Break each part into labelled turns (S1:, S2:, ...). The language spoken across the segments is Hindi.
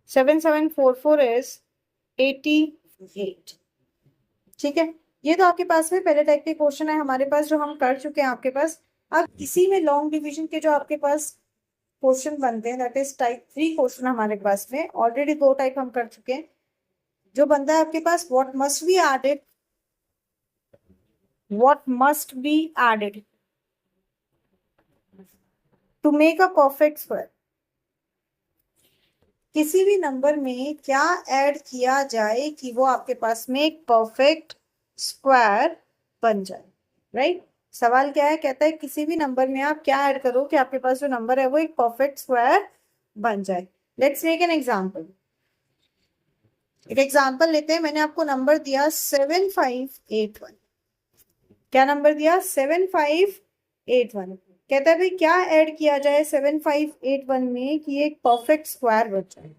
S1: 7744 इज 88। ठीक है, ये तो आपके पास में पहले टाइप के क्वेश्चन है हमारे पास जो हम कर चुके हैं आपके पास। अब इसी में लॉन्ग डिवीजन के जो आपके पास क्वेश्चन बनते हैं, दैट इज टाइप 3 क्वेश्चन हमारे पास में ऑलरेडी 2 टाइप हम कर चुके हैं। जो बनता है आपके पास, what must be added to make a perfect square. किसी भी नंबर में क्या ऐड किया जाए कि वो आपके पास में एक परफेक्ट स्क्वायर बन जाए, राइट। सवाल क्या है, कहता है किसी भी नंबर में आप क्या ऐड करो कि आपके पास जो नंबर है वो एक परफेक्ट स्क्वायर बन जाए। Let's make an example. एक एग्जांपल लेते हैं। मैंने आपको नंबर दिया 7581। क्या नंबर दिया? 7581। कहता है भाई क्या ऐड किया जाए 7581 में कि एक परफेक्ट स्क्वायर बन जाए।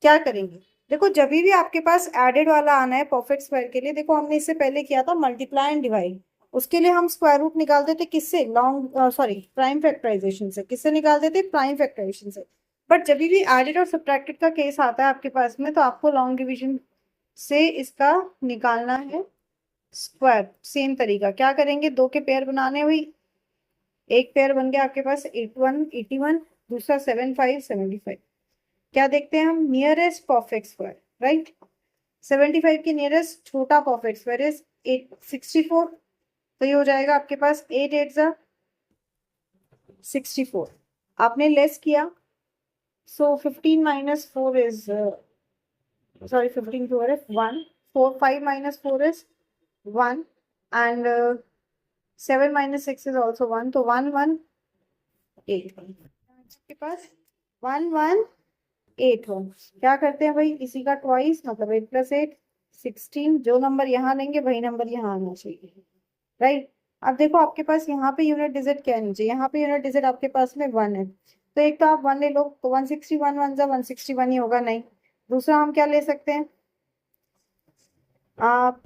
S1: क्या करेंगे? देखो जब भी आपके पास एडेड वाला आना है परफेक्ट स्क्वायर के लिए, देखो हमने इससे पहले किया था मल्टीप्लाई एंड डिवाइड। उसके लिए हम स्क्वायर रूट निकालते थे किससे? प्राइम फैक्टराइजेशन से। किससे निकालते थे? प्राइम फैक्टराइजेशन से। बट जब भी एडेड और सब्ट्रैक्टेड का केस आता है आपके पास में, तो आपको लॉन्ग डिवीजन से इसका निकालना है स्क्वायर। सेम तरीका क्या करेंगे? दो के पेयर बनाने हुई, एक पेयर बन गया आपके पास 8181, दूसरा 7575। क्या देखते हैं हम? Nearest perfect square, right. 75 की नियरेस्ट छोटा परफेक्ट स्क्वायर इज 864। तो ये हो जाएगा आपके पास 8 8 जा 64। आपने लेस किया, सो 15 minus 4 is sorry 15 4 is 1, 4 5 minus 4 is 1, and 7 minus 6 is also 1, तो 1 1 8 आपके पास 1 1 8 1। क्या करते हैं भाई? इसी का ट्वाइस, मतलब 8 + 8 16। जो नंबर यहाँ लेंगे वही नंबर यहाँ आना चाहिए, राइट। अब देखो आपके पास यहाँ पे यूनिट डिजिट क्या है? नीचे यहाँ पे यूनिट डिजिट आपके पास में 1 है, तो एक तो आप 1 ले लो, तो 161 1 जा 161 ही होगा, नहीं। दूसरा हम क्या ले सकते हैं? आप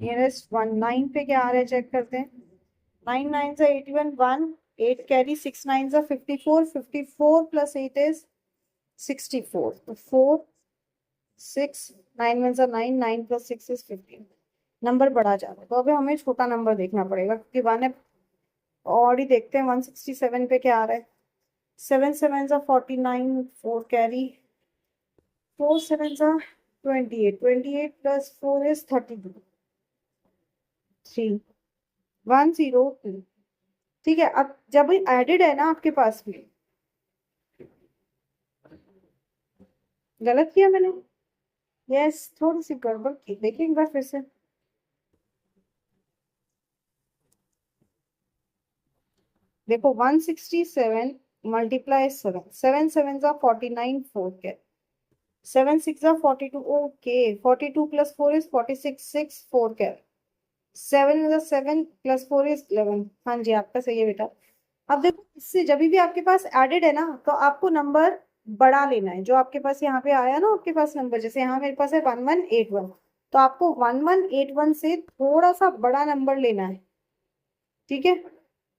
S1: नियरेस्ट 1 9 पे क्या आ रहा है चेक करते हैं। 9 9 जा 81, 1 8 कैरी, 6 9 जा 54, 54 + 8 इज 64, तो 4 6 9 1 जा 9, 9 + 6 इज 15। नंबर बढ़ा जा रहा है, तो अभी हमें छोटा नंबर देखना पड़ेगा क्योंकि 1 है। और ही देखते हैं 167 पे क्या आ रहा है। 7 7 जा 49, 4 कैरी, 4 7 जा 28, 28 + 4 इज 32, 3 1 0 2। ठीक है, अब जब एडेड है ना आपके पास में, गलत किया मैंने? यस, थोड़ी सी गड़बड़ की, देखिए एक बार फिर से। देखो 167 मल्टीप्लाई 7, 7 7 जा 49, 4 के 7 6 जा 42, ओके 42 + 4 इज 46, 6 4 के 7 7 + 4 इज 11। हाँ जी आपका सही है बेटा। अब देखो इससे जब भी आपके पास एडेड है ना, तो आपको नंबर बढ़ा लेना है। जो आपके पास यहाँ पे आया ना आपके पास नंबर, जैसे यहाँ मेरे पास है 1181, तो आपको 1181 से थोड़ा सा बड़ा नंबर लेना है, ठीक है।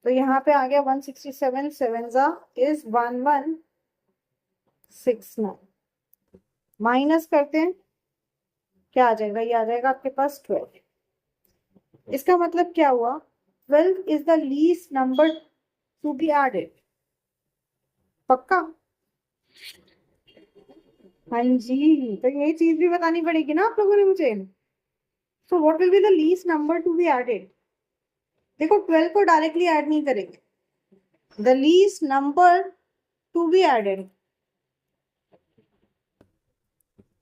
S1: तो यहाँ पे आ गया 167, 7 जा इज 1169। माइनस करते हैं, क्या आ जाएगा? ये आ जाएगा आपके पास 12। इसका मतलब क्या हुआ? 12 is the least number to be added. पक्का? हाँ जी, तो ये चीज भी बतानी पड़ेगी ना आप लोगों ने मुझे। So what will be the least number to be added? देखो 12 को डायरेक्टली ऐड नहीं करेंगे, the least number to be added.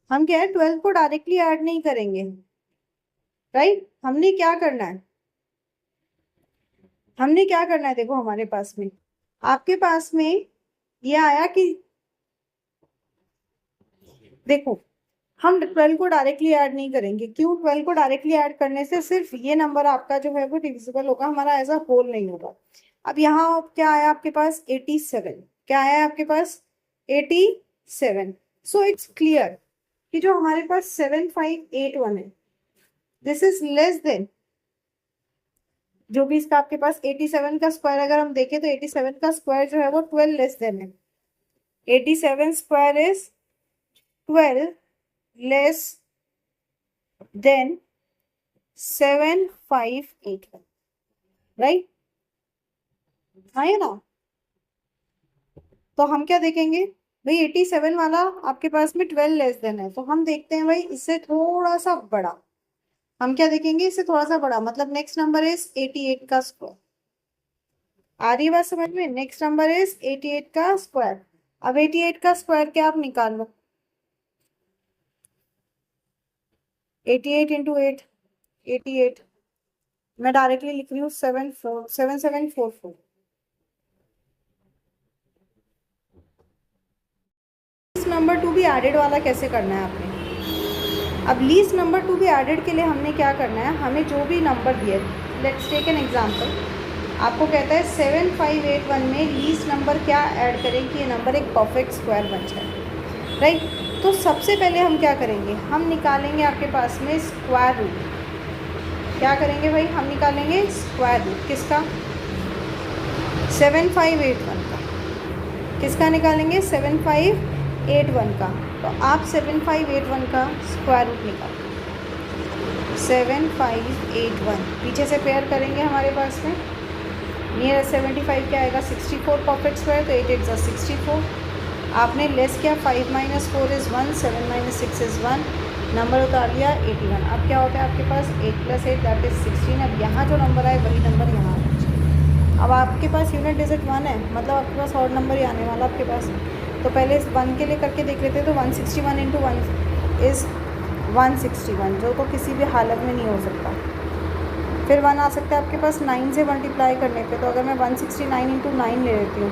S1: हम क्या है, 12 को डायरेक्टली ऐड नहीं करेंगे, राइट। हमने क्या करना है? देखो हमारे पास में, आपके पास में ये आया कि देखो हम 12 को डायरेक्टली ऐड नहीं करेंगे। क्यों? 12 को डायरेक्टली ऐड करने से सिर्फ ये नंबर आपका जो है वो डिविजिबल होगा, हमारा एज अ होल नहीं होगा। अब यहाँ क्या आया आपके पास? 87। क्या आया आपके पास? 87। सो इट्स क्लियर कि जो हमारे पास 7581 है, दिस इज लेस देन जो भी इसका आपके पास 87 का स्क्वायर अगर हम देखें तो 87 का स्क्वायर जो है वो 12 लेस देन है। 87 square is 12 less than 7581, right? है ना? तो हम क्या देखेंगे भाई, 87 वाला आपके पास में 12 लेस देन है, तो हम देखते हैं भाई इससे थोड़ा सा बड़ा। हम क्या देखेंगे, इससे थोड़ा सा बड़ा, मतलब नेक्स्ट नंबर इज 88 का स्क्वायर। आ रही बात समझ में? नेक्स्ट नंबर इज 88 का स्क्वायर। अब 88 का स्क्वायर क्या आप निकाल लो, 88 इंटू 8, 88, मैं डायरेक्टली लिख रही हूँ 7744। नंबर टू भी एडेड वाला कैसे करना है आपने? अब लीस्ट नंबर टू भी एडेड के लिए हमने क्या करना है, हमें जो भी नंबर दिए, लेट्स टेक एन एग्जांपल, आपको कहता है 7581 में लीस्ट नंबर क्या ऐड करें कि ये नंबर एक परफेक्ट स्क्वायर बन जाए, राइट? तो सबसे पहले हम क्या करेंगे, हम निकालेंगे आपके पास में स्क्वायर रूट। क्या करेंगे भाई, हम निकालेंगे स्क्वायर रूट किसका, 7581 का। किसका निकालेंगे, 7581 का। तो आप 7581 का स्क्वायर रूट निकालो, 7581 पीछे से पेयर करेंगे हमारे पास में, नियर 75 क्या आएगा, 64 परफेक्ट स्क्वायर, तो 8 8 64। आपने लेस किया, 5 minus 4 is 1, 7 minus 6 is 1, number उतार लिया 81। अब क्या होता है आपके पास, 8 + 8 दैट इज़ 16। अब यहाँ जो नंबर आए वही नंबर यहाँ आना चाहिए। अब आपके पास यूनिट डिजिट 1 है, मतलब आपके पास और नंबर ही आने वाला आपके पास। तो पहले इस 1 के लिए करके देख लेते हैं, तो 161 इंटू 1 इज़ 161, जो तो किसी भी हालत में नहीं हो सकता। फिर 1 आ सकता है आपके पास 9 से मल्टीप्लाई करने पे, तो अगर मैं 169 इंटू 9 ले लेती हूँ,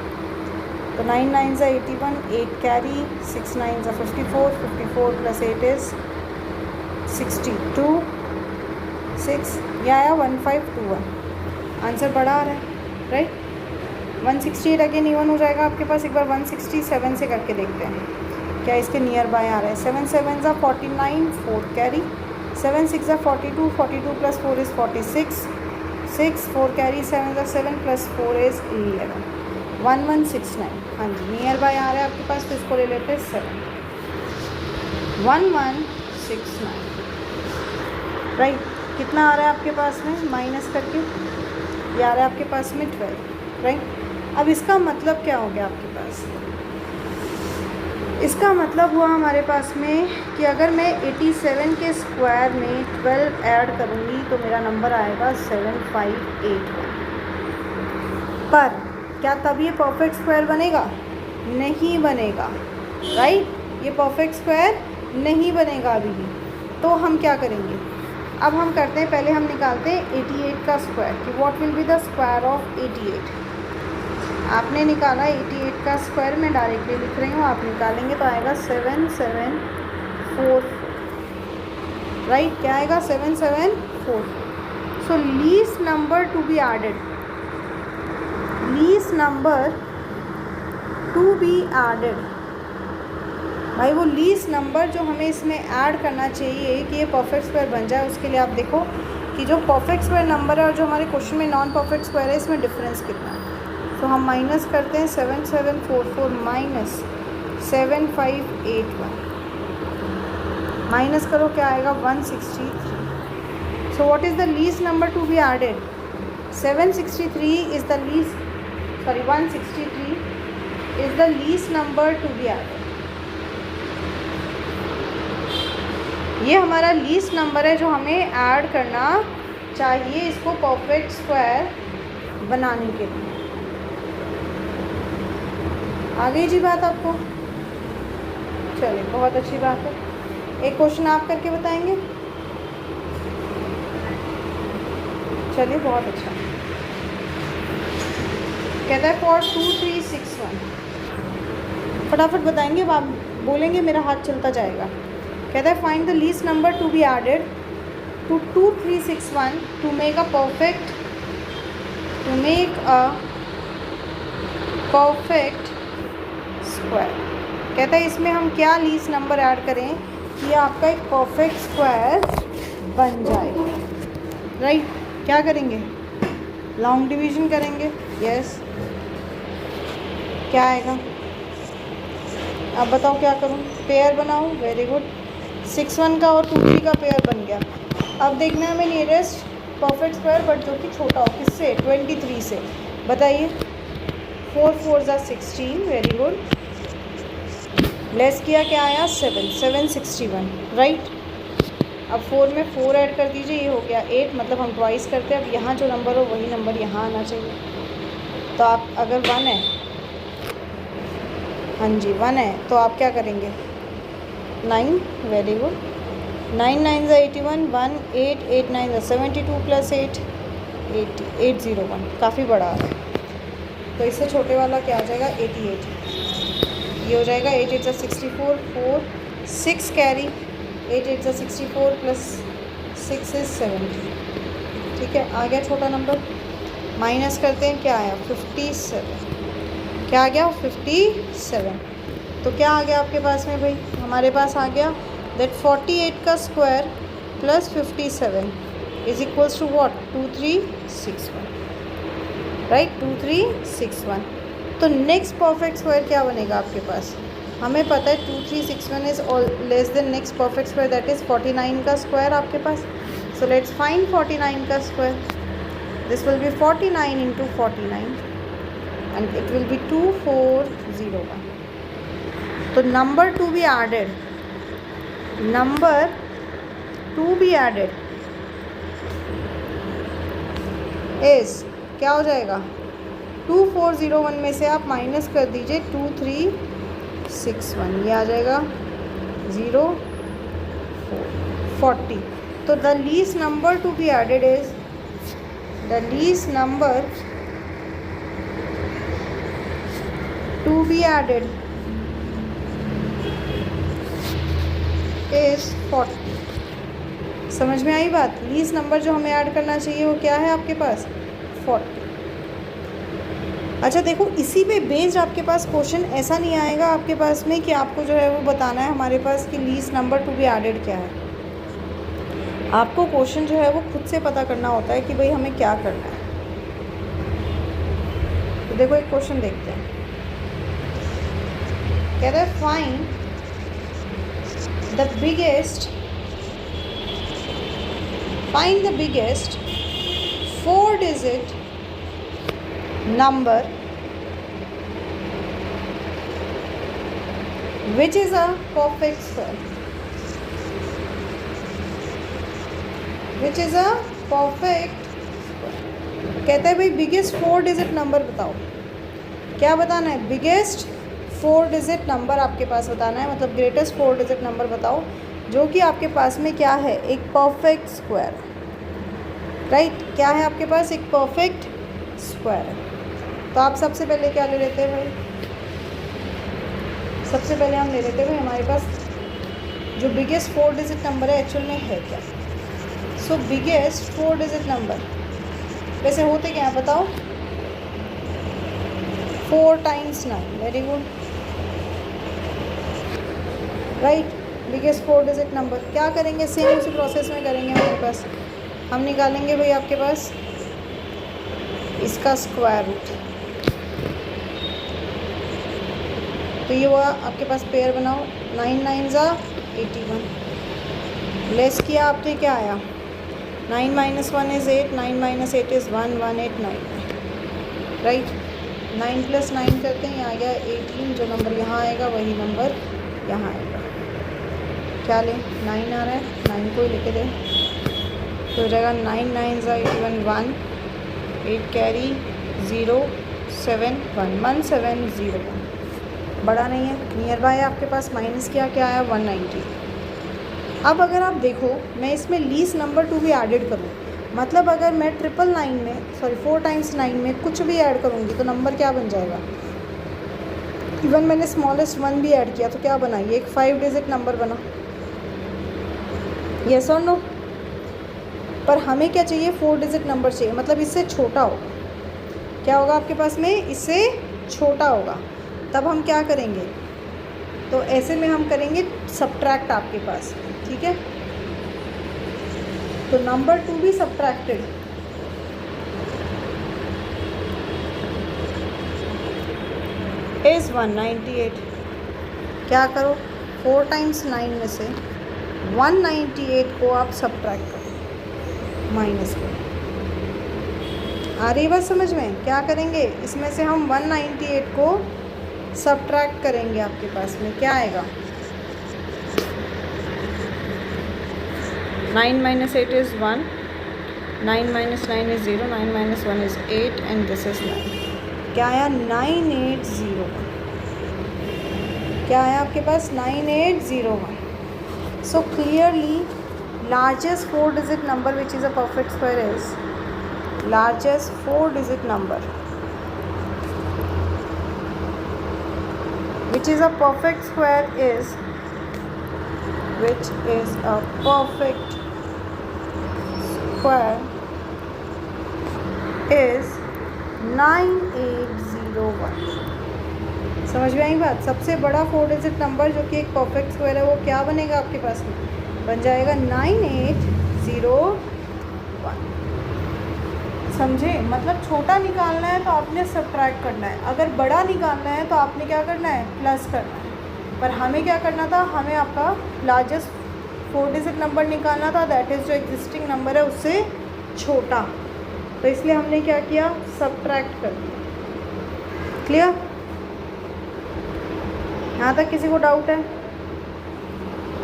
S1: तो 9 9 ज़ा 81, 8 कैरी, 6 9 ज़ा 54, 54 + 8 इज़ 62, 6, यह आया 1521। आंसर बड़ा आ रहा है, राइट? 168 अगेन इवन हो जाएगा आपके पास। एक बार 167 से करके देखते हैं क्या इसके नियर बाय आ रहा है। 7 7 ज़ा 49, 4 कैरी, 7 6 ज़ा 42, 42 + 4 इज़ 46, 6 4 कैरी, 7 ज़ा 7 + 4 इज़ 11, 1169। हाँ जी, नियर बाय आ रहा है आपके पास, तो इसको ले लेते हैं 7, 1169, राइट? कितना आ रहा है आपके पास में माइनस करके, ये आ रहा है आपके पास में 12, राइट? अब इसका मतलब क्या हो गया आपके पास, इसका मतलब हुआ हमारे पास में कि अगर मैं 87 के स्क्वायर में 12 ऐड करूँगी तो मेरा नंबर आएगा 7581। पर क्या तब ये परफेक्ट स्क्वायर बनेगा? नहीं बनेगा, राइट? ये परफेक्ट स्क्वायर नहीं बनेगा अभी भी। तो हम क्या करेंगे, अब हम करते हैं, पहले हम निकालते हैं 88 का स्क्वायर कि what will be the square of 88। आपने निकाला 88 का स्क्वायर, मैं डायरेक्टली लिख रही हूँ, आप निकालेंगे तो आएगा 7744, राइट? क्या आएगा, 7744। So least number to be added, least number to be added, भाई वो लीस्ट नंबर जो हमें इसमें ऐड करना चाहिए कि ये परफेक्ट स्क्वायर बन जाए, उसके लिए आप देखो कि जो परफेक्ट स्क्वायर नंबर है और जो हमारे क्वेश्चन में नॉन परफेक्ट स्क्वायर है, इसमें डिफरेंस कितना है। तो हम माइनस करते हैं 7744 माइनस 7581, माइनस करो क्या आएगा, 163। So what is the least number to be added, 763 is the least, sorry 163 is the least number to be added. ये हमारा लीस्ट नंबर है जो हमें ऐड करना चाहिए इसको परफेक्ट स्क्वायर बनाने के लिए। आ गई जी बात आपको? चलिए, बहुत अच्छी बात है। एक क्वेश्चन आप करके बताएंगे? चलिए, बहुत अच्छा। कहता है फॉर 2361, फटाफट बताएंगे, आप बोलेंगे मेरा हाथ चलता जाएगा। कहता है find the least number to be added to 2361 to make a perfect square. कहता है इसमें हम क्या लीस्ट नंबर ऐड करें कि आपका एक परफेक्ट स्क्वायर बन जाए, राइट? क्या करेंगे, लॉन्ग डिवीजन करेंगे, यस। क्या आएगा? अब बताओ क्या करूँ? पेयर बनाऊँ, वेरी गुड। 6 1 का और 2 3 का पेयर बन गया। अब देखना है हमें नियरेस्ट परफेक्ट स्क्वायर, बट जो कि छोटा हो, किससे? 23 से। बताइए। 4 4 ज़ा 16, वेरी गुड। लेस किया, क्या आया? 7 7 61, राइट। अब 4 में 4 ऐड कर दीजिए, ये हो गया 8, मतलब हम ट्वाइस करते हैं। अब यहाँ जो नंबर हो वही नंबर यहाँ आना चाहिए। तो आप अगर 1 है, हाँ जी 1 है, तो आप क्या करेंगे? 9, वेरी गुड। 9 9 ज़ा 81, 1 8 8 9 ज़ा 72 प्लस 8 80 801, काफ़ी बड़ा आ रहा है। तो इससे छोटे वाला क्या आ जाएगा? 88। ये हो जाएगा 8 8 ज़ा 64, 4 6 कैरी, 8 8 ज़ा 64 प्लस 6 इज़ 70। ठीक है, आ गया छोटा नंबर। माइनस करते हैं, क्या आया? 57। क्या आ गया? 57। तो क्या आ गया आपके पास में भाई? हमारे पास आ गया दैट 48 का square plus 57 is equals to what? 2361, right, 2361। तो नेक्स्ट परफेक्ट स्क्वायर क्या बनेगा आपके पास? हमें पता है 2361 is less than next perfect square, that is 49 का स्क्वायर आपके पास। सो लेट्स फाइंड 49 का square. This will be 49 into 49 and it will be 2401. तो number to be added is क्या हो जाएगा? 2401 में से आप माइनस कर दीजिए 2361, ये आ जाएगा 40। तो the least number to be added is is 40। समझ में आई बात? लीस्ट नंबर जो हमें ऐड करना चाहिए वो क्या है आपके पास? 40। अच्छा देखो, इसी पे बेस्ड आपके पास क्वेश्चन ऐसा नहीं आएगा आपके पास में कि आपको जो है वो बताना है हमारे पास कि least number to be added क्या है। आपको क्वेश्चन जो है वो खुद से पता करना होता है कि भाई हमें क्या करना है। तो देखो एक क्वेश्चन देखते हैं। कह रहा है find the biggest 4-digit number which is a perfect square, कहता है भाई बिगेस्ट 4-digit नंबर बताओ। क्या बताना है? बिगेस्ट 4-digit नंबर आपके पास बताना है, मतलब ग्रेटेस्ट 4-digit नंबर बताओ जो कि आपके पास में क्या है? एक परफेक्ट स्क्वायर, राइट। क्या है आपके पास? एक परफेक्ट स्क्वायर है। तो आप सबसे पहले क्या ले लेते हैं भाई? सबसे पहले हम ले लेते हैं भाई हमारे पास जो बिगेस्ट 4-digit नंबर है एक्चुअल में है क्या। सो बिगेस्ट 4-digit नंबर वैसे होते क्या है बताओ? 4 times 9, very good, right. Biggest 4-digit number क्या करेंगे? सेम उसी प्रोसेस में करेंगे। हमारे पास हम निकालेंगे भाई आपके पास इसका स्क्वायर रूट। तो ये हुआ आपके पास, पेयर बनाओ। 9 9 ज़ा 81, लेस किया आपने, क्या आया? 9 - 1 इज़ 8, 9 - 8 इज़ 1, 1899, राइट। 9 + 9 करते हैं, यहाँ आ गया 18। जो नंबर यहाँ आएगा वही नंबर यहाँ आएगा। क्या लें? 9 आ रहा है, 9 को ही लेके दें। तो हो जाएगा 9 9 ज़ा 81, 1 8 कैरी 0 7 1 1701। बड़ा नहीं है, नियर बाय आपके पास। माइनस किया, क्या आया? 190। अब अगर आप देखो, मैं इसमें लीस्ट नंबर टू भी एडेड करूँ, मतलब अगर मैं 999 में 4 times 9 में कुछ भी ऐड करूँगी तो नंबर क्या बन जाएगा? इवन मैंने स्मॉलेस्ट 1 भी ऐड किया तो क्या बना? ये एक 5-digit नंबर बना। यस और नो? पर हमें क्या चाहिए? 4-digit नंबर चाहिए, मतलब इससे छोटा हो। क्या होगा आपके पास में? इससे छोटा होगा। तब हम क्या करेंगे? तो ऐसे में हम करेंगे सब्ट्रैक्ट आपके पास, ठीक है। तो नंबर टू भी सब्ट्रैक्टेड, इज़ 198। क्या करो, 4 टाइम्स 9 में से 198 को आप सब्ट्रैक्ट करो, माइनस करो। आ रही बात समझ में? क्या करेंगे, इसमें से हम 198 को सब्ट्रैक्ट करेंगे, आपके पास में क्या आएगा? 9 minus 8 is 1, 9 minus 9 is 0, 9 minus 1 is 8 and this is 9। क्या आया? 9801। क्या आया आपके पास? 9801। So clearly largest 4-digit number which is a perfect square is largest 4-digit number which is a perfect square is which is a perfect square is 9801। समझ में आई बात? सबसे बड़ा 4-digit नंबर जो कि एक परफेक्ट स्क्वायर है वो क्या बनेगा आपके पास में? बन जाएगा 9801। समझे? मतलब छोटा निकालना है तो आपने सब्ट्रैक्ट करना है, अगर बड़ा निकालना है तो आपने क्या करना है? प्लस करना है। पर हमें क्या करना था? हमें आपका लार्जेस्ट 4-digit नंबर निकालना था, दैट इज़ जो एग्जिस्टिंग नंबर है उससे छोटा, तो इसलिए हमने क्या किया? सब्ट्रैक्ट कर दिया। क्लियर? यहाँ तक किसी को डाउट है?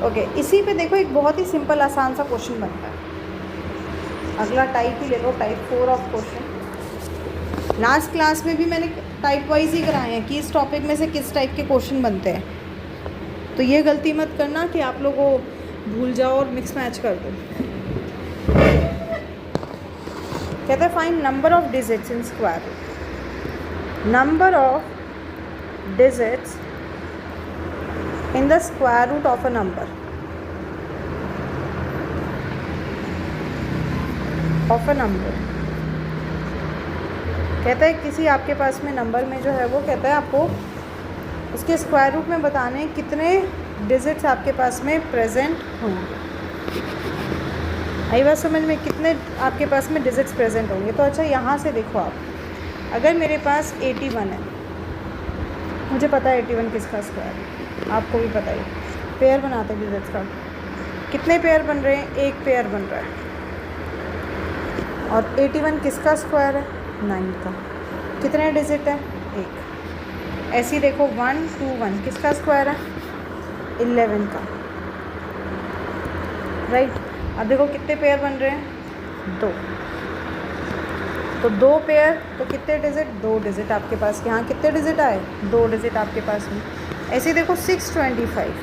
S1: ओके, इसी पे देखो एक बहुत ही सिंपल आसान सा क्वेश्चन बनता है। अगला टाइप ही ले लो, type 4 of question. Last class में भी मैंने टाइप वाइज ही कराए हैं कि इस टॉपिक में से किस टाइप के क्वेश्चन बनते हैं, तो ये गलती मत करना कि आप लोग वो भूल जाओ और मिक्स मैच कर दो। कहते हैं find number of digits in square root. Number of digits in the square root of a number कहता है किसी आपके पास में नंबर में जो है वो कहता है आपको उसके स्क्वायर रूट में बताने कितने डिजिट्स आपके पास में प्रेजेंट होंगे। आई बात समझ में? कितने आपके पास में डिजिट्स प्रेजेंट होंगे। तो अच्छा यहाँ से देखो आप, अगर मेरे पास 81 है, मुझे पता है 81 किसका स्क्वायर है, आपको भी पता है। पेयर बनाते हैं डिजिट्स का, कितने पेयर बन रहे हैं? एक पेयर बन रहा है। और 81 किसका स्क्वायर है? 9 का। कितने डिजिट है? एक। ऐसे ही देखो 121 किसका स्क्वायर है? 11 का। राइट? अब देखो कितने पेयर बन रहे हैं? 2। तो 2 पेयर तो कितने डिजिट? 2 डिजिट आपके पास। यहाँ कितने डिजिट आए? 2 डिजिट आपके पास में। ऐसे ही देखो 625,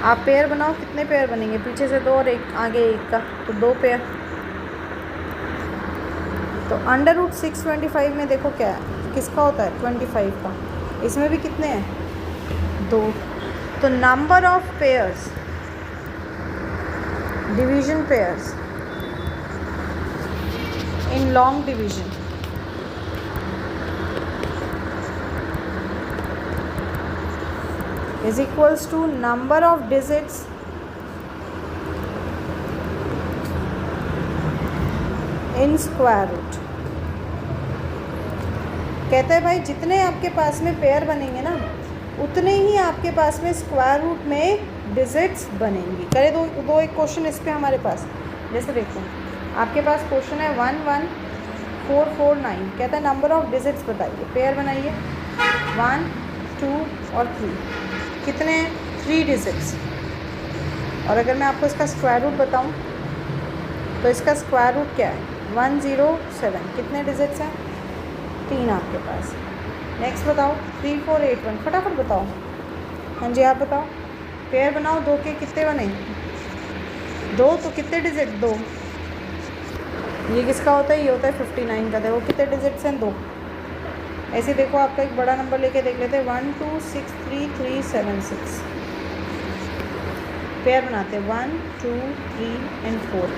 S1: आप पेयर बनाओ, कितने पेयर बनेंगे? पीछे से 2 और एक आगे 1 का, तो 2 पेयर। तो अंडर रूट 625 में देखो क्या है, किसका होता है? 25 का। इसमें भी कितने हैं? 2। तो number of pairs, division pairs in long division is equals to number of digits in square root। कहता है भाई जितने आपके पास में पेयर बनेंगे ना, उतने ही आपके पास में स्क्वायर रूट में डिजिट्स बनेंगी। करे दो एक क्वेश्चन इस पे हमारे पास। जैसे देखो आपके पास क्वेश्चन है 11449, कहता है नंबर ऑफ डिजिट्स बताइए, पेयर बनाइए 1 2 और 3। कितने? 3 डिजिट्स। और अगर मैं आपको इसका स्क्वायर रूट बताऊं तो इसका स्क्वायर रूट क्या है? 107। कितने डिजिट्स हैं? 3 आपके पास। नेक्स्ट बताओ 3481, फटाफट बताओ। हाँ जी आप बताओ, पेयर बनाओ 2 के, कितने बने? 2, तो कितने डिजिट? 2। ये किसका होता है? ये होता है 59 का। देखो कितने डिजिट्स हैं? 2। ऐसे देखो आपका एक बड़ा नंबर लेके देख लेते हैं 1263376। पेयर बनाते हैं 1 2 3 एंड 4,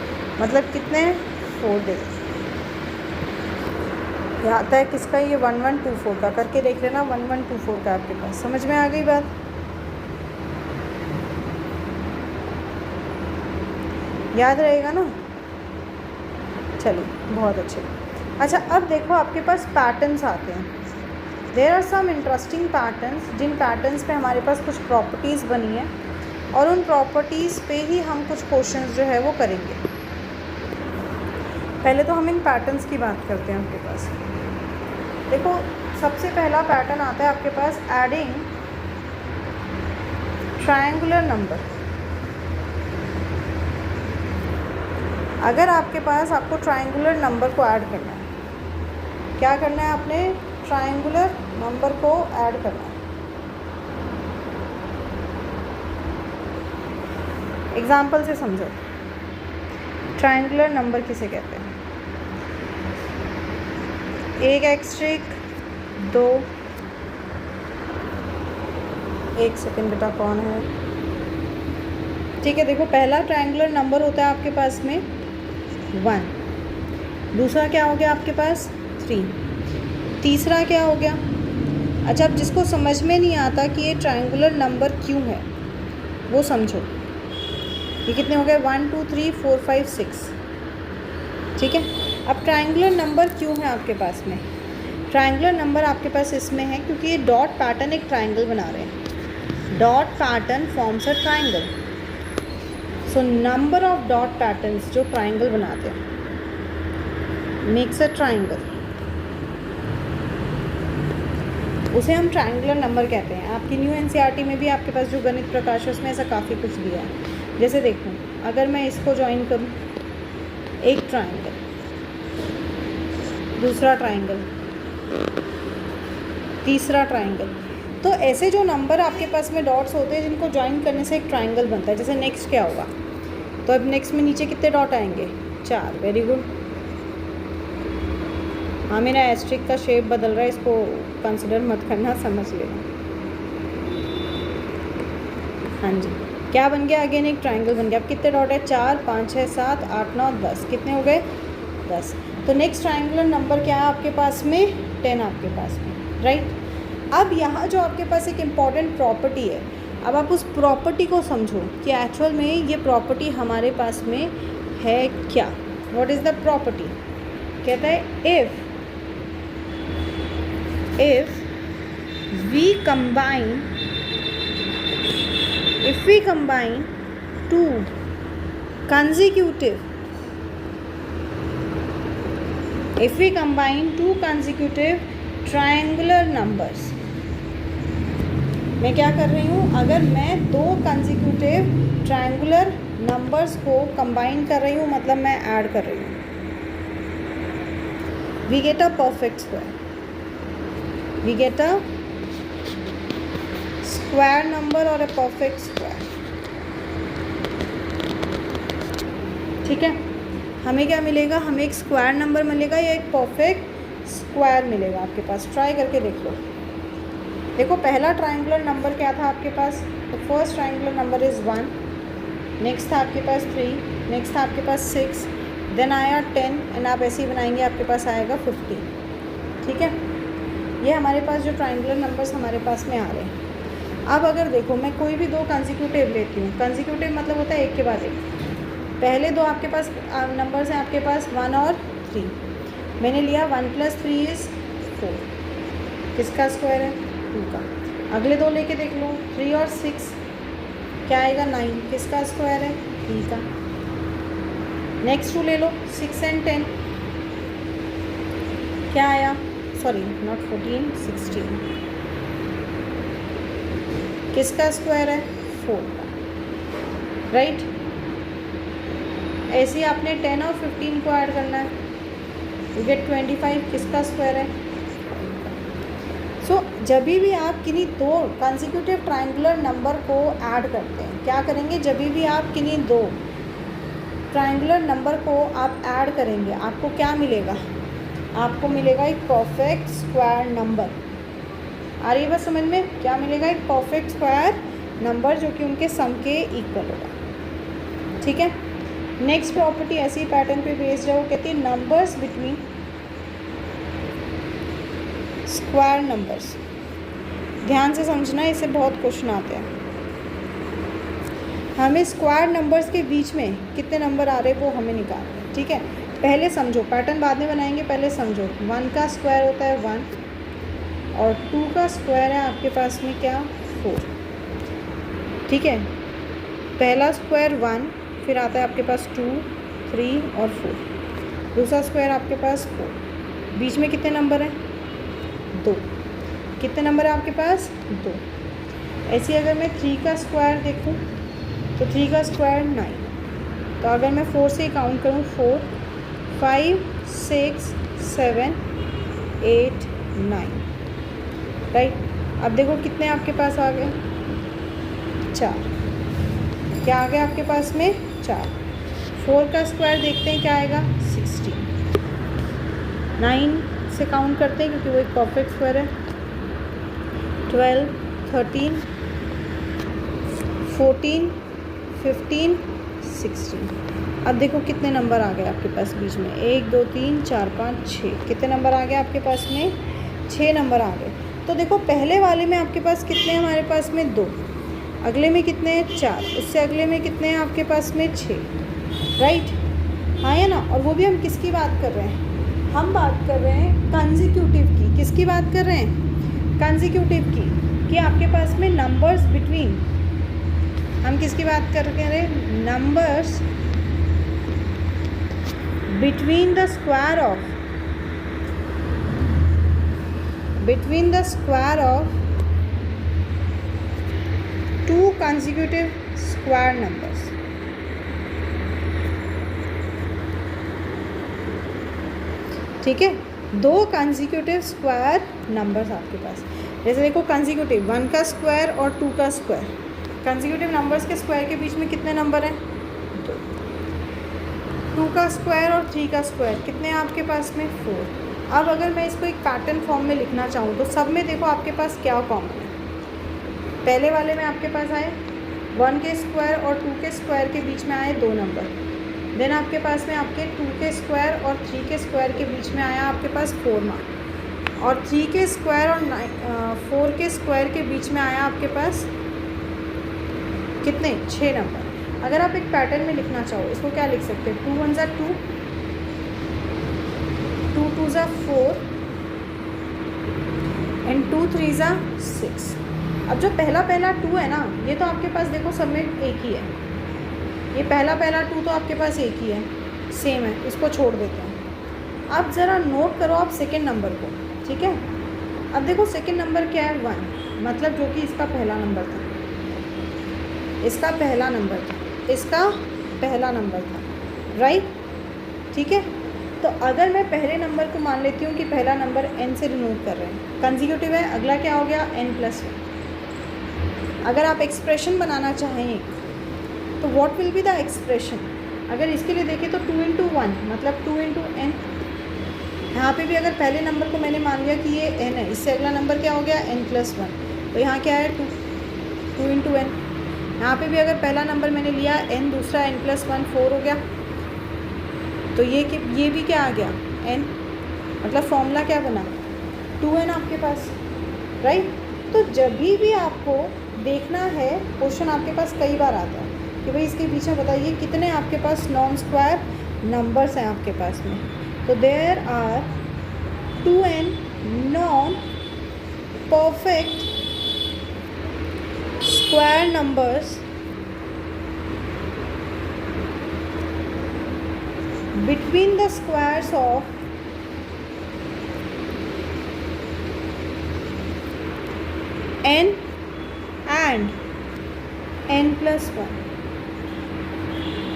S1: मतलब कितने? 4 डिजिट। ये आता है किसका? ये 1124 का। करके देख लेना, 1124 का आपके पास। समझ में आ गई बात? याद रहेगा ना? चलिए बहुत अच्छे। अच्छा अब देखो आपके पास पैटर्न्स आते हैं। There are some interesting patterns, जिन पैटर्न्स पे हमारे पास कुछ प्रॉपर्टीज़ बनी है और उन प्रॉपर्टीज़ पे ही हम कुछ क्वेश्चंस जो है वो करेंगे। पहले तो हम इन पैटर्न्स की बात करते हैं। आपके पास देखो सबसे पहला पैटर्न आता है आपके पास एडिंग ट्रायंगुलर नंबर। अगर आपके पास आपको ट्रायंगुलर नंबर को ऐड करना है, क्या करना है आपने, ट्रायंगुलर नंबर को ऐड करना है। एग्जाम्पल से समझो, ट्रायंगुलर नंबर किसे कहते हैं। एक एक्स्ट्रिक, दो, एक सेकेंड बेटा कौन है, ठीक है। देखो पहला ट्रायंगुलर नंबर होता है आपके पास में 1, दूसरा क्या हो गया आपके पास 3, तीसरा क्या हो गया। अच्छा, अब जिसको समझ में नहीं आता कि ये ट्रायंगुलर नंबर क्यों है वो समझो। ये कितने हो गए, 1 2 3 4 5 6, ठीक है। अब ट्रायंगुलर नंबर क्यों है आपके पास में, ट्रायंगुलर नंबर आपके पास इसमें है क्योंकि ये डॉट पैटर्न एक ट्रायंगल बना रहे हैं। Dot pattern forms a triangle, so number of dot patterns जो ट्रायंगल बनाते हैं मेक्स अ ट्रायंगल, उसे हम ट्रायंगुलर नंबर कहते हैं। आपकी न्यू एनसीईआरटी में भी आपके पास जो गणित प्रकाश है उसमें ऐसा काफ़ी कुछ दिया है। जैसे देखो अगर मैं इसको ज्वाइन करूँ, एक ट्रायंगल, दूसरा ट्रायंगल, तीसरा ट्रायंगल, तो ऐसे जो नंबर आपके पास में डॉट्स होते हैं जिनको ज्वाइन करने से एक ट्रायंगल बनता है। जैसे नेक्स्ट क्या होगा, तो अब नेक्स्ट में नीचे कितने डॉट आएंगे, 4, वेरी गुड। हाँ मेरा एस्ट्रिक का शेप बदल रहा है, इसको कंसिडर मत करना, समझ लेना। हाँ जी, क्या बन गया, अगेन एक ट्रायंगल बन गया। अब कितने डॉट है, 4 5 6 7 8 9 10, कितने हो गए 10। तो नेक्स्ट ट्रायंगुलर नंबर क्या है आपके पास में, 10 आपके पास में, राइट। अब यहाँ जो आपके पास एक इम्पॉर्टेंट प्रॉपर्टी है, अब आप उस प्रॉपर्टी को समझो कि एक्चुअल में ये प्रॉपर्टी हमारे पास में है क्या। व्हाट इज़ द प्रॉपर्टी, कहता है if we combine two consecutive triangular numbers, मैं क्या कर रही हूँ, अगर मैं 2 consecutive triangular numbers को combine कर रही हूँ, मतलब मैं ऐड कर रही हूँ, we get a perfect square, we get a square number or a perfect square, ठीक है। हमें क्या मिलेगा, हमें एक स्क्वायर नंबर मिलेगा या एक परफेक्ट स्क्वायर मिलेगा आपके पास। ट्राई करके देख लो। देखो पहला ट्रायंगुलर नंबर क्या था आपके पास, तो first triangular number is 1, next था आपके पास 3, नेक्स्ट था आपके पास 6, देन आया 10, एंड आप ऐसे ही बनाएंगे आपके पास आएगा 50, ठीक है। ये हमारे पास जो ट्रायंगुलर नंबर्स हमारे पास में आ रहे हैं। अब अगर देखो मैं कोई भी 2 कंसेक्यूटिव लेती हूँ, कंसेक्यूटिव मतलब होता है एक के बाद एक। पहले 2 आपके पास नंबर्स हैं आपके पास 1 और 3, मैंने लिया 1 + 3 = 4, किसका स्क्वायर है, 2 का। अगले 2 लेके देख लो, 3 और 6, क्या आएगा 9, किसका स्क्वायर है, 3 का। नेक्स्ट 2 ले लो, 6 और 10, क्या आया, सॉरी नॉट 14 16, किसका स्क्वायर है, 4 का, राइट। ऐसे ही आपने 10 और 15 को ऐड करना है, यू गेट 25, किसका स्क्वायर है, सो जब भी आप किन्हीं 2 कंसेक्यूटिव ट्रायंगुलर नंबर को ऐड करते हैं, क्या करेंगे, जब भी आप किन्हीं 2 ट्रायंगुलर नंबर को आप ऐड करेंगे, आपको क्या मिलेगा, आपको मिलेगा एक परफेक्ट स्क्वायर नंबर। आ रही है बात समझ में, क्या मिलेगा, एक परफेक्ट स्क्वायर नंबर जो कि उनके सम के इक्वल होगा, ठीक है। नेक्स्ट प्रॉपर्टी ऐसी पैटर्न पे बेस्ड है, वो कहती है नंबर्स बिटवीन स्क्वायर नंबर्स। ध्यान से समझना, इससे बहुत क्वेश्चन आते हैं। हमें स्क्वायर नंबर्स के बीच में कितने नंबर आ रहे हैं वो हमें निकालना है, ठीक है। पहले समझो, पैटर्न बाद में बनाएंगे, पहले समझो। 1 का स्क्वायर होता है 1, और 2 का स्क्वायर है आपके पास में क्या 4। ठीक है, पहला स्क्वायर 1, फिर आता है आपके पास 2, 3 और 4। दूसरा स्क्वायर आपके पास 4। बीच में कितने नंबर हैं 2। कितने नंबर है आपके पास 2। ऐसे अगर मैं 3 का स्क्वायर देखूं तो 3 का स्क्वायर 9। तो अगर मैं 4 से काउंट करूं 4, 5, 6, 7, 8, 9, राइट। अब देखो कितने आपके पास आ गए 4। क्या आ गया आपके पास में 4। 4 का स्क्वायर देखते हैं क्या आएगा 16। 9 से काउंट करते हैं क्योंकि वो एक परफेक्ट स्क्वायर है। 12, 13, 14, 15, 16। अब देखो कितने नंबर आ गए आपके पास बीच में 1, 2, 3, 4, 5, 6। कितने नंबर आ गए आपके पास में 6 नंबर आ गए। तो देखो पहले वाले में आपके पास कितने हैं हमारे पास में 2, अगले में कितने हैं 4, उससे अगले में कितने हैं आपके पास में 6, राइट। हाँ है ना। और वो भी हम किसकी बात कर रहे हैं, हम बात कर रहे हैं कंसेक्यूटिव की। किसकी बात कर रहे हैं कंसेक्यूटिव की, कि आपके पास में नंबर्स बिटवीन, हम किसकी बात कर रहे हैं numbers between the square of, between the square of 2 consecutive square numbers। ठीक है, 2 consecutive square numbers आपके पास। जैसे देखो consecutive 1 का स्क्वायर और 2 का स्क्वायर। consecutive numbers के स्क्वायर के बीच में कितने नंबर हैं 2। 2 का स्क्वायर और 3 का स्क्वायर कितने हैं आपके पास में 4। अब अगर मैं इसको एक पैटर्न फॉर्म में लिखना चाहूँ तो सब में देखो आपके पास क्या कॉमन है। पहले वाले में आपके पास आए 1 के स्क्वायर और 2 के स्क्वायर के बीच में आए 2 नंबर। देन आपके पास में आपके 2 के स्क्वायर और 3 के स्क्वायर के बीच में आया आपके पास 4 मार्क। और 3 के स्क्वायर और 4 के स्क्वायर के बीच में आया आपके पास कितने 6 नंबर। अगर आप एक पैटर्न में लिखना चाहो इसको क्या लिख सकते हैं 2 1 2, 2 2 4 एंड 2 3 6। अब जो पहला 2 है ना ये तो आपके पास देखो सब में एक ही है। ये पहला 2 तो आपके पास एक ही है, सेम है, इसको छोड़ देते हैं। अब ज़रा नोट करो आप सेकेंड नंबर को। ठीक है, अब देखो सेकेंड नंबर क्या है 1, मतलब जो कि इसका पहला नंबर था, इसका पहला नंबर था, इसका पहला नंबर था, राइट। ठीक है, तो अगर मैं पहले नंबर को मान लेती हूँ कि पहला नंबर n से डिनोट कर रहे हैं, कंसेक्यूटिव है, अगला क्या हो गया n+1। अगर आप एक्सप्रेशन बनाना चाहें तो what will be the expression, अगर इसके लिए देखें तो 2 × 1 मतलब 2 × n। यहाँ पे भी अगर पहले नंबर को मैंने मान लिया कि ये n है, इससे अगला नंबर क्या हो गया n+1, तो यहाँ क्या है 2 × n। यहाँ पे भी अगर पहला नंबर मैंने लिया n, दूसरा n+1 4 हो गया, तो ये भी क्या आ गया n, मतलब फॉर्मूला क्या बना 2n आपके पास, राइट। तो जब भी आपको देखना है क्वेश्चन आपके पास कई बार आता है कि भाई इसके पीछे बताइए कितने आपके पास नॉन स्क्वायर नंबर्स हैं आपके पास में, तो there are 2n non perfect square numbers between the squares of n and n+1।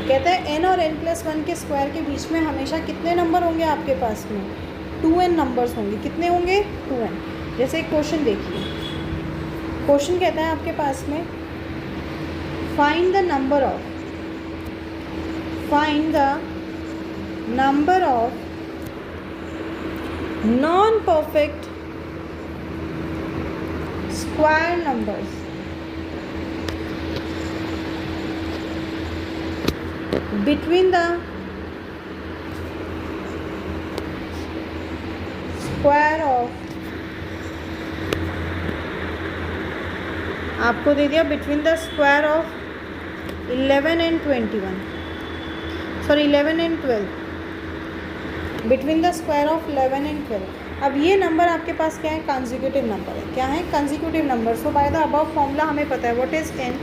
S1: कहता है n और n+1 के स्क्वायर के बीच में हमेशा कितने नंबर होंगे आपके पास में 2n नंबर्स होंगे। कितने होंगे 2n। जैसे एक क्वेश्चन देखिए, क्वेश्चन कहता है आपके पास में find the number of non-perfect square numbers between the square of, आपको दे दिया between the square of 11 and 21, sorry 11 and 12, between the square of 11 and 12। अब ये नंबर आपके पास क्या है, कंसेक्यूटिव नंबर है। क्या है, consecutive number. So by the above formula हमें पता है what is n,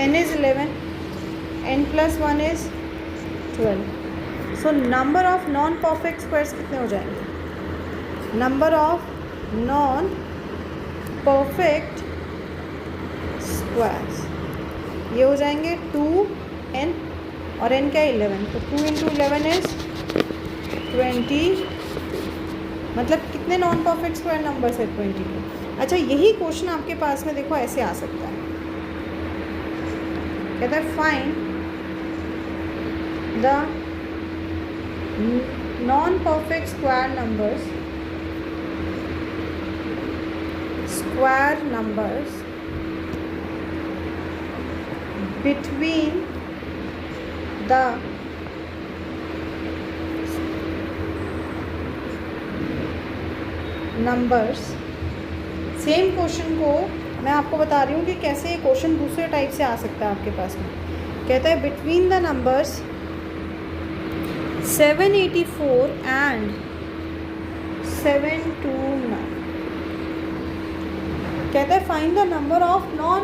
S1: n is 11, n plus 1 is 12। So number of non perfect squares कितने हो जाएंगे, number of non perfect squares ये हो जाएंगे 2n और n क्या है 11, तो 2 इंटू 11 इज 20, मतलब कितने नॉन परफेक्ट स्क्वायर नंबर्स है 22। अच्छा यही क्वेश्चन आपके पास में देखो ऐसे आ सकता है, कहता है find the non perfect square numbers between the numbers. Same question को मैं आपको बता रही हूँ कि कैसे ये क्वेश्चन दूसरे टाइप से आ सकता है आपके पास में। कहता है बिटवीन द नंबर्स 784 एंड 729, कहता है find the number of non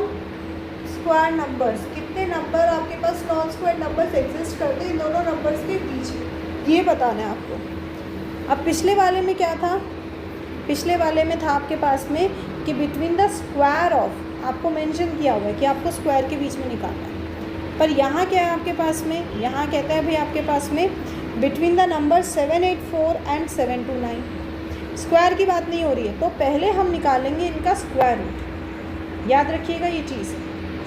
S1: square numbers. कितने नंबर आपके पास नॉन स्क्वायर नंबर्स एग्जिस्ट करते हैं इन दोनों नंबर्स के बीच में, ये बताना है आपको। अब पिछले वाले में क्या था, पिछले वाले में था आपके पास में कि बिटवीन द स्क्वायर ऑफ, आपको मेंशन किया हुआ है कि आपको स्क्वायर के बीच में निकालना है। पर यहाँ क्या है आपके पास में, यहाँ कहता है भाई आपके पास में between the number 784 and 729, square की बात नहीं हो रही है। तो पहले हम निकालेंगे इनका स्क्वायर रूट, याद रखिएगा ये चीज़।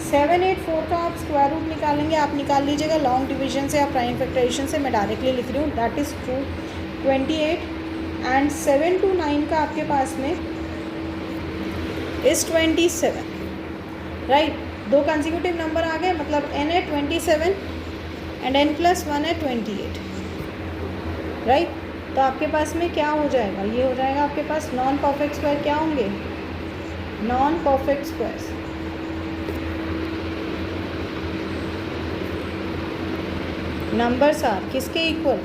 S1: 784 का आप स्क्वायर रूट निकालेंगे, आप निकाल लीजिएगा लॉन्ग डिवीजन से या प्राइम फैक्टराइजेशन से, मैं डायरेक्टली लिख रही हूँ, दैट इज़ 28 एंड 729 का आपके पास में इज 27, राइट। दो कंसेक्यूटिव नंबर आ गए, मतलब n है 27 एंड n प्लस 1 है 28, राइट। तो आपके पास में क्या हो जाएगा, ये हो जाएगा आपके पास नॉन परफेक्ट स्क्वायर क्या होंगे, non perfect squares. Numbers are किसके इक्वल,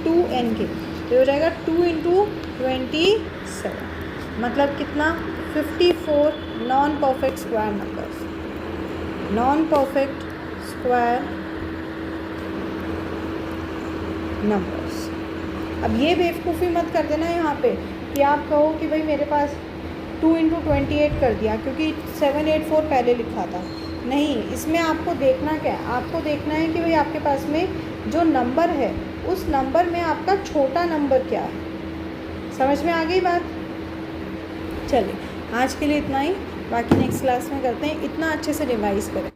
S1: 2n के, तो हो जाएगा 2 इंटू 27, मतलब कितना 54 non perfect square numbers, non perfect square numbers. अब ये बेवकूफ़ी मत कर देना यहाँ पे कि आप कहो कि भाई मेरे पास 2 इंटू 28 कर दिया क्योंकि 784 पहले लिखा था। नहीं, इसमें आपको देखना क्या है, आपको देखना है कि भाई आपके पास में जो नंबर है उस नंबर में आपका छोटा नंबर क्या है। समझ में आ गई बात। चलिए आज के लिए इतना ही, बाकी नेक्स्ट क्लास में करते हैं। इतना अच्छे से रिवाइज करें।